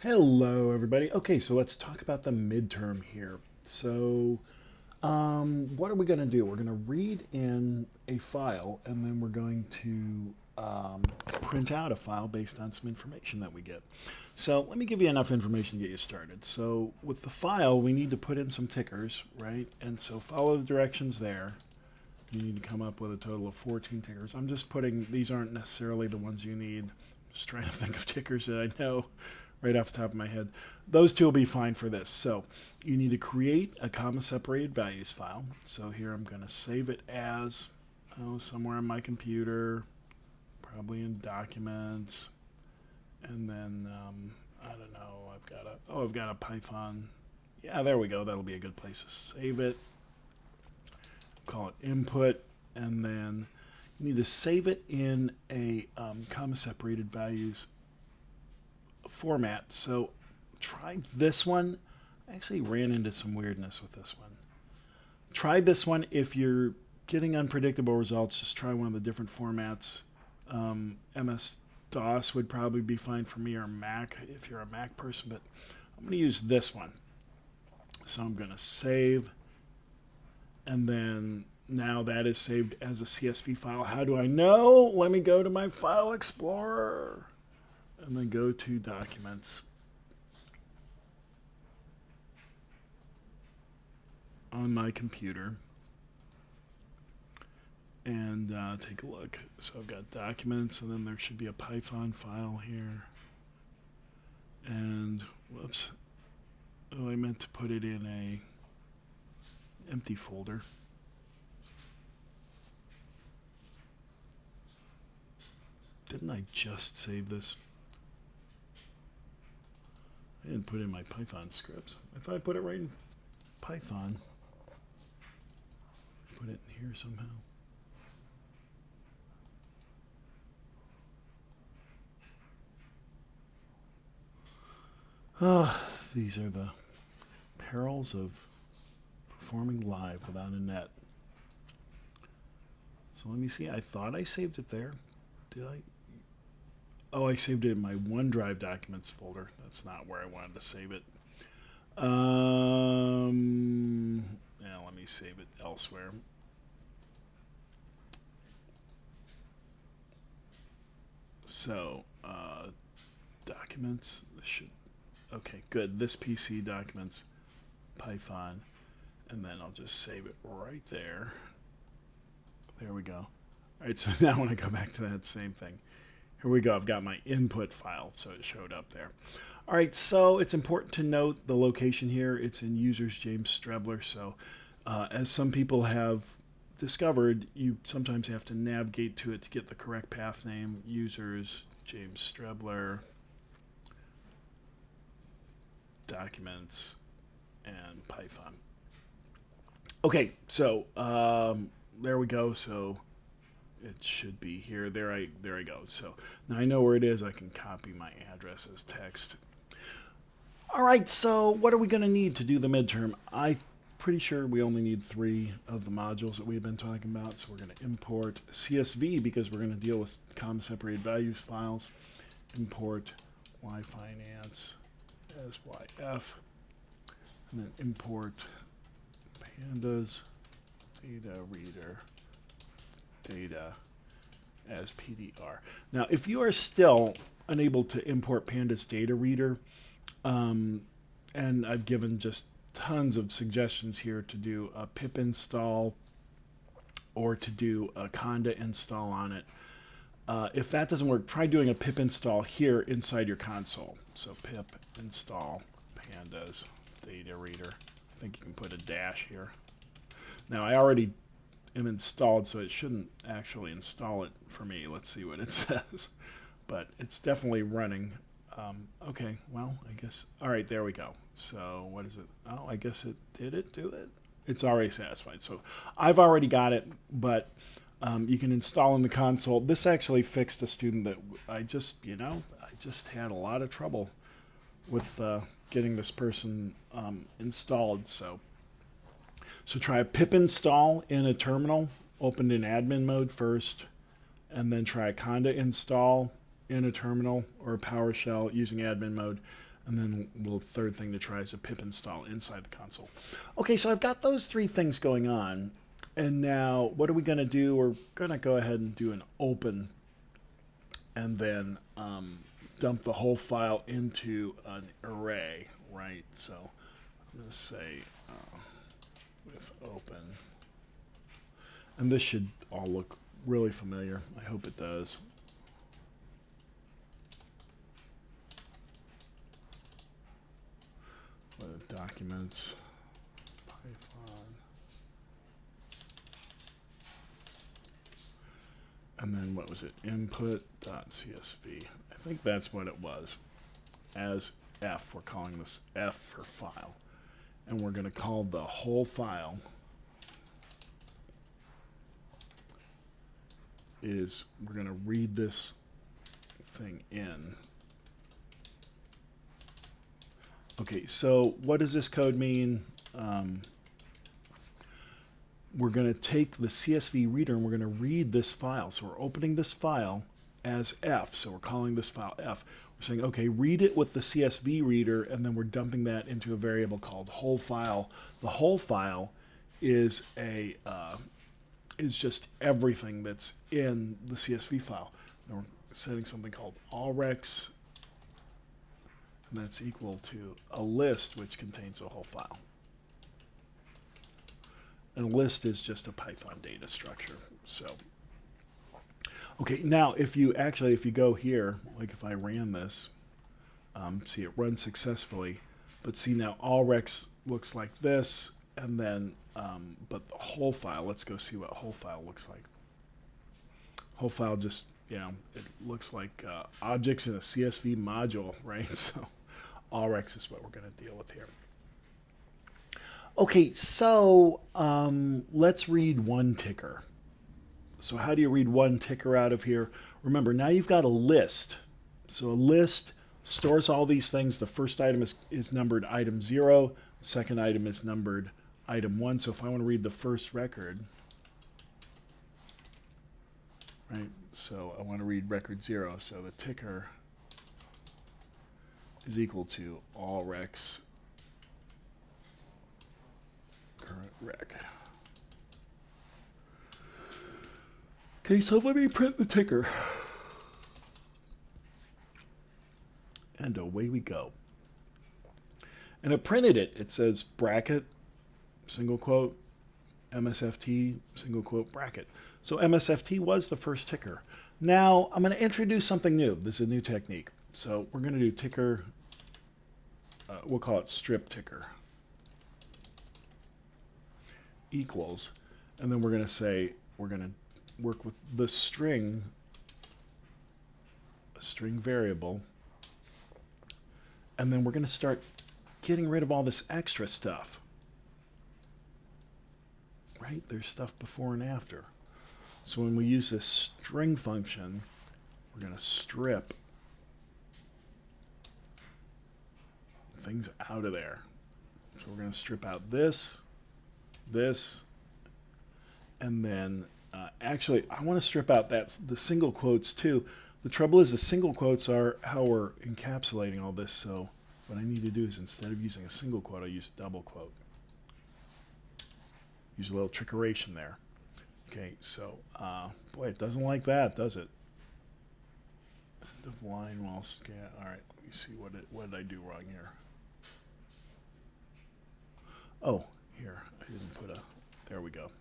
Hello, everybody. Okay, so let's talk about the midterm here. What are we going to do? We're going to read in a file, and then we're going to print out a file based on some information that we get. So, let me give you enough information to get you started. So, with the file, we need to put in some tickers, right? And so, follow the directions there. You need to come up with a total of 14 tickers. I'm just putting, these aren't necessarily the ones you need. Just trying to think of tickers that I know right off the top of my head. Those two will be fine for this. So you need to create a comma separated values file. So here I'm going to save it as somewhere on my computer, probably in documents. And then I don't know. I've got a Python. Yeah, there we go. That'll be a good place to save it. Call it input, and then you need to save it in a comma separated values format. So try this one. I actually ran into some weirdness with this one. Try this one if you're getting unpredictable results. Just try one of the different formats. MS DOS would probably be fine for me, or Mac if you're a Mac person, but I'm going to use this one. So I'm going to save, and then now that is saved as a CSV file. How do I know? Let me go to my File Explorer and then go to Documents. On my computer and take a look. So I've got Documents, and then there should be a Python file here. And whoops, I meant to put it in a empty folder. Didn't I just save this? I didn't put in my Python scripts. I thought I put it right in Python. Put it in here somehow. These are the perils of performing live without a net. So let me see. I thought I saved it there. Did I? Oh, I saved it in my OneDrive documents folder. That's not where I wanted to save it. Yeah, let me save it elsewhere. So, documents should. Okay, good. This PC documents, Python, and then I'll just save it right there. There we go. All right, so now when I go back to that same thing, here we go. I've got my input file, so it showed up there. All right, so it's important to note the location here. It's in users James Strebler. So as some people have discovered, you sometimes have to navigate to it to get the correct path name. Users James Strebler, documents, and Python. Okay, so there we go. So it should be here. There I go. So now I know where it is. I can copy my address as text. All right, so what are we going to need to do the midterm? I'm pretty sure we only need 3 of the modules that we've been talking about. So we're going to import CSV because we're going to deal with comma separated values files. Import yfinance as yf, and then import pandas data reader data as PDR. Now, if you are still unable to import pandas data reader, and I've given just tons of suggestions here to do a pip install or to do a conda install on it. If that doesn't work, try doing a pip install here inside your console. So pip install pandas data reader. I think you can put a dash here. Now I already am installed, so it shouldn't actually install it for me. Let's see what it says. But it's definitely running. Okay, well, I guess. All right, there we go. So what is it? Oh, I guess it did it do it? It's already satisfied. So I've already got it, but you can install in the console. This actually fixed a student that I just had a lot of trouble with getting this person installed. So try a pip install in a terminal, opened in admin mode first, and then try a conda install in a terminal or a PowerShell using admin mode, And then the third thing to try is a pip install inside the console. Okay, so I've got those three things going on. And now what are we going to do? We're going to go ahead and do an open and then dump the whole file into an array, right? So I'm going to say with open. And this should all look really familiar. I hope it does. Documents, Python, and then what was it? Input.csv. I think that's what it was. As F, we're calling this F for file. And we're going to call the whole file is, we're going to read this thing in. Okay, so what does this code mean? We're going to take the CSV reader and we're going to read this file. So we're opening this file as F. So we're calling this file F. We're saying, okay, read it with the CSV reader, and then we're dumping that into a variable called whole file. The whole file is is just everything that's in the CSV file. And we're setting something called allrex. And that's equal to a list, which contains a whole file. And a list is just a Python data structure. So, okay, now if you go here, like if I ran this, see it runs successfully, but see now allrex looks like this, and then, but the whole file, let's go see what whole file looks like. Whole file just, it looks like objects in a CSV module, right? So allrex is what we're going to deal with here. Okay, so let's read one ticker. So how do you read one ticker out of here? Remember, now you've got a list. So a list stores all these things. The first item is numbered item 0. The second item is numbered item 1. So if I want to read the first record, right? So I want to read record 0. So the ticker is equal to allrex current rec. Okay, so let me print the ticker. And away we go. And I printed it. It says bracket, single quote, MSFT, single quote, bracket. So MSFT was the first ticker. Now I'm going to introduce something new. This is a new technique. So we're going to do ticker, we'll call it strip ticker, equals, and then we're going to say, we're going to work with the string, a string variable, and then we're going to start getting rid of all this extra stuff. Right? There's stuff before and after. So when we use this string function, we're going to strip things out of there. So we're going to strip out this, and then actually I want to strip out the single quotes too. The trouble is the single quotes are how we're encapsulating all this. So what I need to do is, instead of using a single quote, I use a double quote. Use a little trickeration there. Okay, so boy, it doesn't like that, does it? End of line while scan. All right, let me see what did I do wrong here. Oh, here I didn't put a. There we go.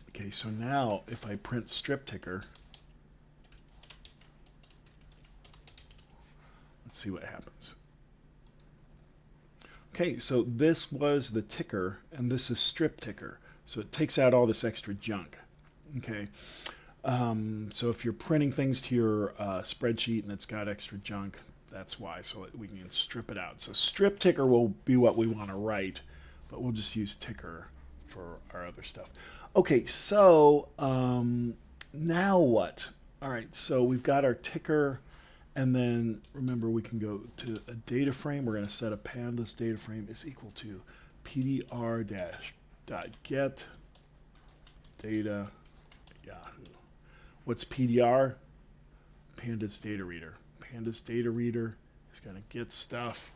Okay, so now if I print strip ticker, let's see what happens. Okay, so this was the ticker, and this is strip ticker. So it takes out all this extra junk. Okay, so if you're printing things to your spreadsheet and it's got extra junk, that's why. So we can strip it out. So strip ticker will be what we want to write, but we'll just use ticker for our other stuff. Okay, so now what? All right, so we've got our ticker. And then remember, we can go to a data frame. We're going to set a pandas data frame is equal to pdr-.get data Yahoo. What's PDR? Pandas data reader. Pandas data reader It's going to get stuff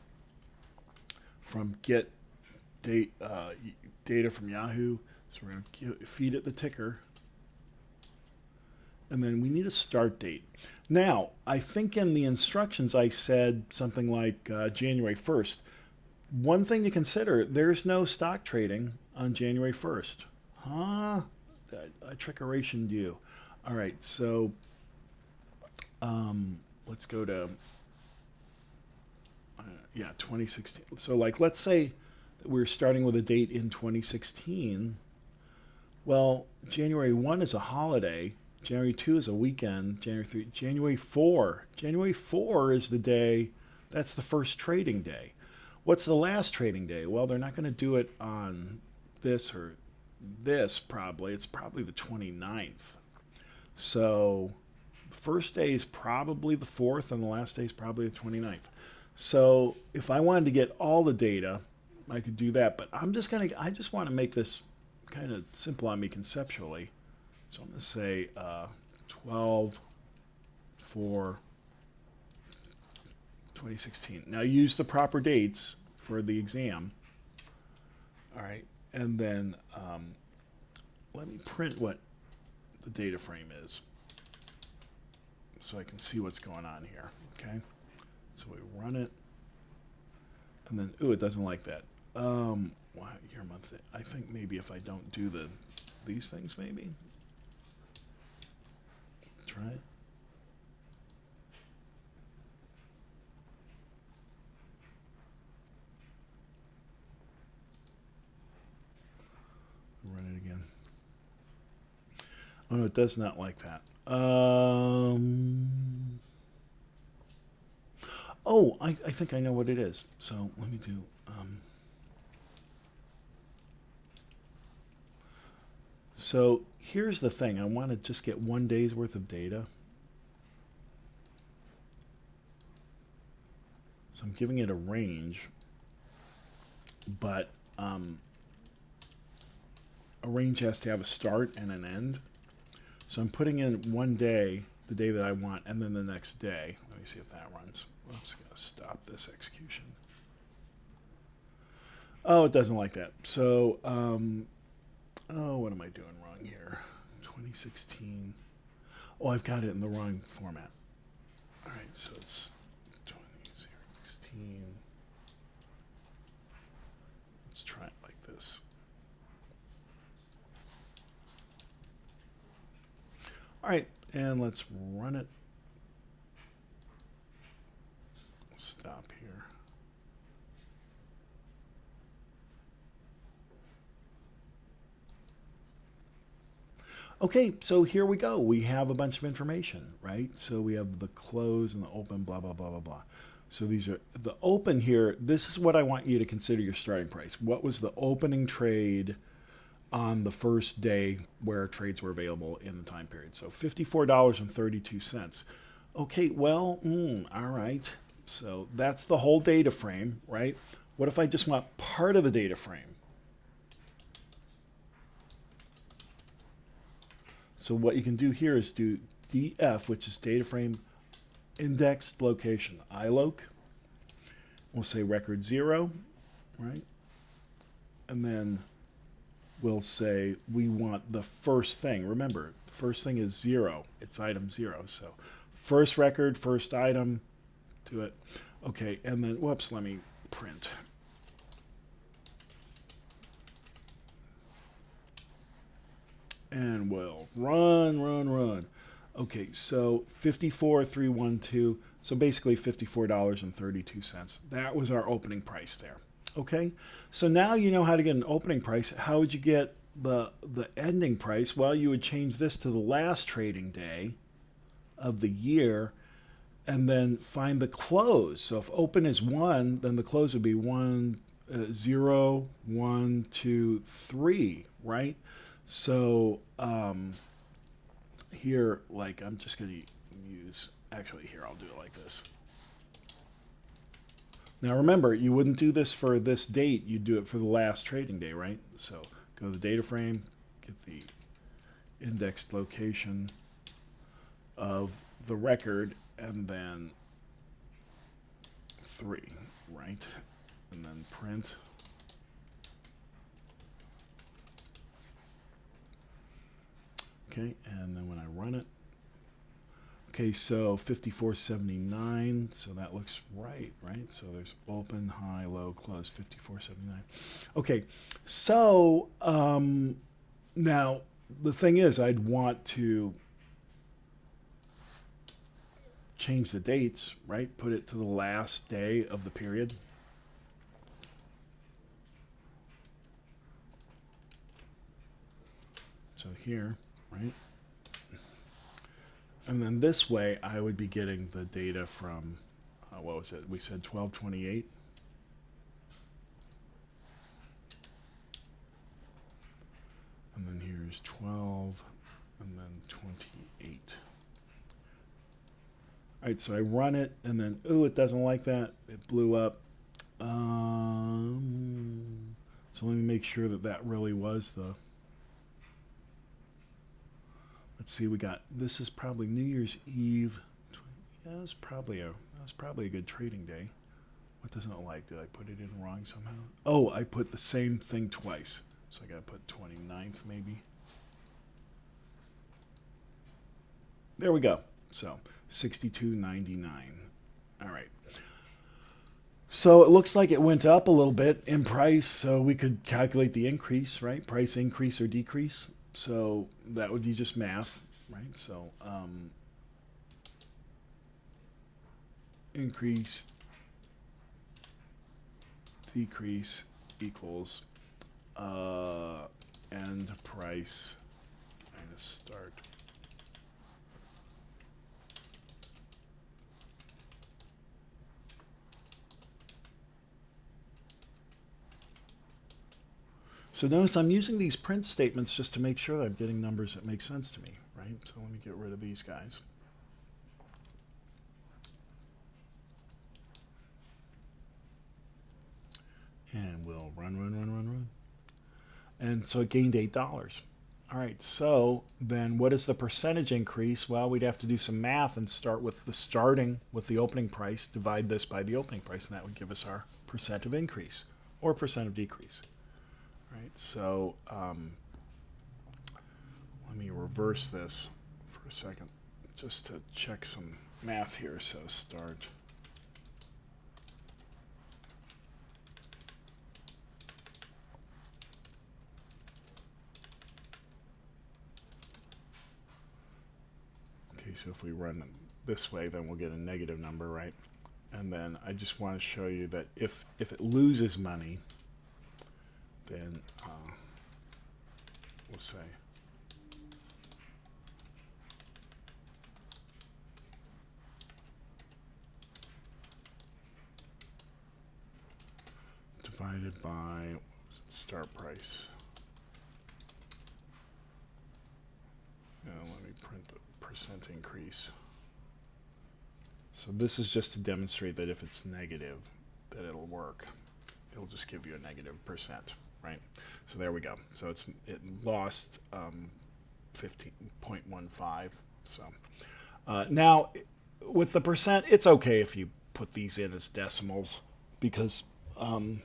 from get data from Yahoo. So we're going to feed it the ticker. And then we need a start date. Now, I think in the instructions I said something like January 1st. One thing to consider, there's no stock trading on January 1st. Huh? I trickeration you. All right, so let's go to, 2016. So like, let's say that we're starting with a date in 2016. Well, January 1 is a holiday. January 2 is a weekend. January 3, January 4. January 4 is the day, that's the first trading day. What's the last trading day? Well, they're not going to do it on this or this probably. It's probably the 29th. So the first day is probably the 4th and the last day is probably the 29th. So if I wanted to get all the data, I could do that. But I just want to make this kind of simple on me conceptually. So I'm going to say 12 for 2016. Now use the proper dates for the exam. All right. And then let me print what the data frame is so I can see what's going on here. Okay. So we run it. And then, ooh, it doesn't like that. Year, month, day. I think maybe if I don't do these things, maybe. Try it. Run it again. Oh no, it does not like that. Oh, I think I know what it is. So let me do. So here's the thing. I want to just get 1 day's worth of data. So I'm giving it a range, but a range has to have a start and an end. So I'm putting in 1 day, the day that I want, and then the next day. Let me see if that runs. I'm just going to stop this execution. Oh, it doesn't like that. So, what am I doing wrong here? 2016. Oh, I've got it in the wrong format. All right, so it's 2016. Let's try it like this. All right, and let's run it. Stop here. Okay, so here we go. We have a bunch of information, right? So we have the close and the open, blah, blah, blah, blah, blah. So these are the open here. This is what I want you to consider your starting price. What was the opening trade on the first day where trades were available in the time period? So $54.32. Okay, well, all right. So that's the whole data frame, right? What if I just want part of the data frame? So what you can do here is do DF, which is data frame indexed location, iLoc. We'll say record 0, right? And then we'll say we want the first thing. Remember, the first thing is 0. It's item 0. So first record, first item, do it. Okay, and then, whoops, let me print. And we'll run. Okay, so 54,312. So basically $54.32. That was our opening price there. Okay, so now you know how to get an opening price. How would you get the ending price? Well, you would change this to the last trading day of the year and then find the close. So if open is 1, then the close would be 0, 1, 2, 3, right? So here, like, I'm just going to use, actually here, I'll do it like this. Now remember, you wouldn't do this for this date, you'd do it for the last trading day, right? So go to the data frame, get the indexed location of the record, and then 3, right? And then print. Okay, and then when I run it, okay, so 5479, so that looks right? So there's open, high, low, close, 5479. Okay, so now the thing is, I'd want to change the dates, right? Put it to the last day of the period. So here, right? And then this way, I would be getting the data from, what was it? We said 1228. And then here's 12, and then 28. All right, so I run it, and then, ooh, it doesn't like that. It blew up. So let me make sure that that really was the... Let's see, we got, this is probably New Year's Eve. Yeah, that was probably a good trading day. What doesn't it like? Did I put it in wrong somehow? Oh, I put the same thing twice. So I got to put 29th maybe. There we go. So 62.99. All right. So it looks like it went up a little bit in price, so we could calculate the increase, right? Price increase or decrease. So that would be just math, right? So increase, decrease equals end price minus start. So notice I'm using these print statements just to make sure that I'm getting numbers that make sense to me, right? So let me get rid of these guys. And we'll run. And so it gained $8. All right, so then what is the percentage increase? Well, we'd have to do some math and start with the opening price, divide this by the opening price, and that would give us our percent of increase or percent of decrease. Right, so let me reverse this for a second just to check some math here. So start. Okay, so if we run it this way, then we'll get a negative number, right? And then I just want to show you that if it loses money, then we'll say divided by start price. Let me print the percent increase. So this is just to demonstrate that if it's negative, that it'll work. It'll just give you a negative percent. Right, so there we go. So it lost 15.15. So now with the percent, it's okay if you put these in as decimals because in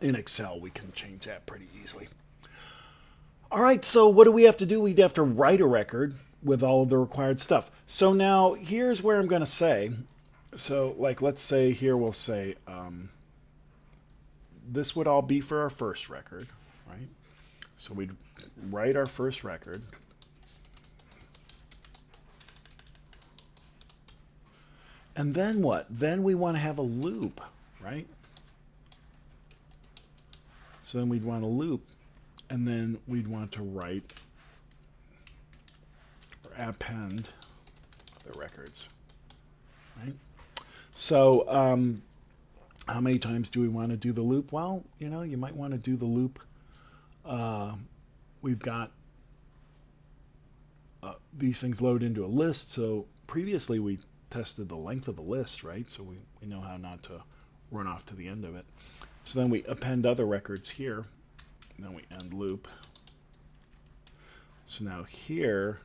Excel we can change that pretty easily. All right, so what do we have to do? We'd have to write a record with all of the required stuff. So now here's where I'm going to say. So like let's say here we'll say. This would all be for our first record, right? So we'd write our first record. And then what? Then we want to have a loop, right? So then we'd want a loop, and then we'd want to write or append the records, right? So how many times do we want to do the loop? Well, you might want to do the loop. We've got these things load into a list. So previously we tested the length of the list, right? So we know how not to run off to the end of it. So then we append other records here. And then we end loop. So now here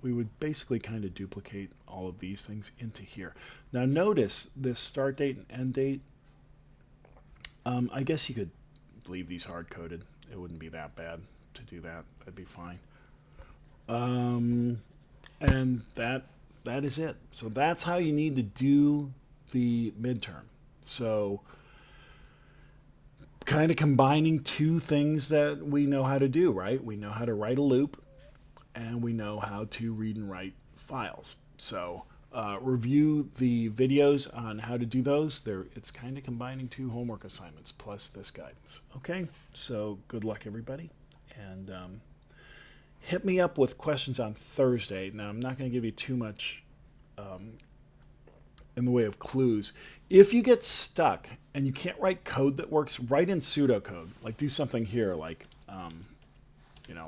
we would basically kind of duplicate all of these things into here. Now notice this start date and end date. I guess you could leave these hard-coded. It wouldn't be that bad to do that. That'd be fine. And that is it. So that's how you need to do the midterm. So kind of combining two things that we know how to do, right? We know how to write a loop, and we know how to read and write files. So review the videos on how to do those. It's kind of combining two homework assignments plus this guidance. Okay, so good luck, everybody. And hit me up with questions on Thursday. Now, I'm not going to give you too much in the way of clues. If you get stuck and you can't write code that works, write in pseudocode. Like do something here, like,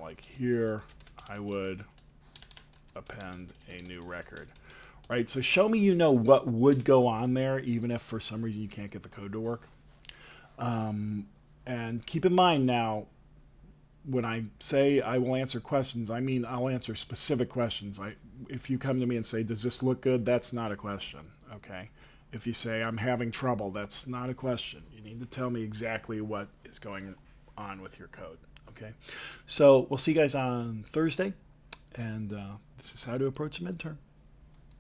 like here I would append a new record. Right, so show me you know what would go on there, even if for some reason you can't get the code to work. And keep in mind now, when I say I will answer questions, I mean I'll answer specific questions. If you come to me and say, does this look good? That's not a question, okay? If you say, I'm having trouble, that's not a question. You need to tell me exactly what is going on with your code, okay? So we'll see you guys on Thursday, and this is how to approach the midterm.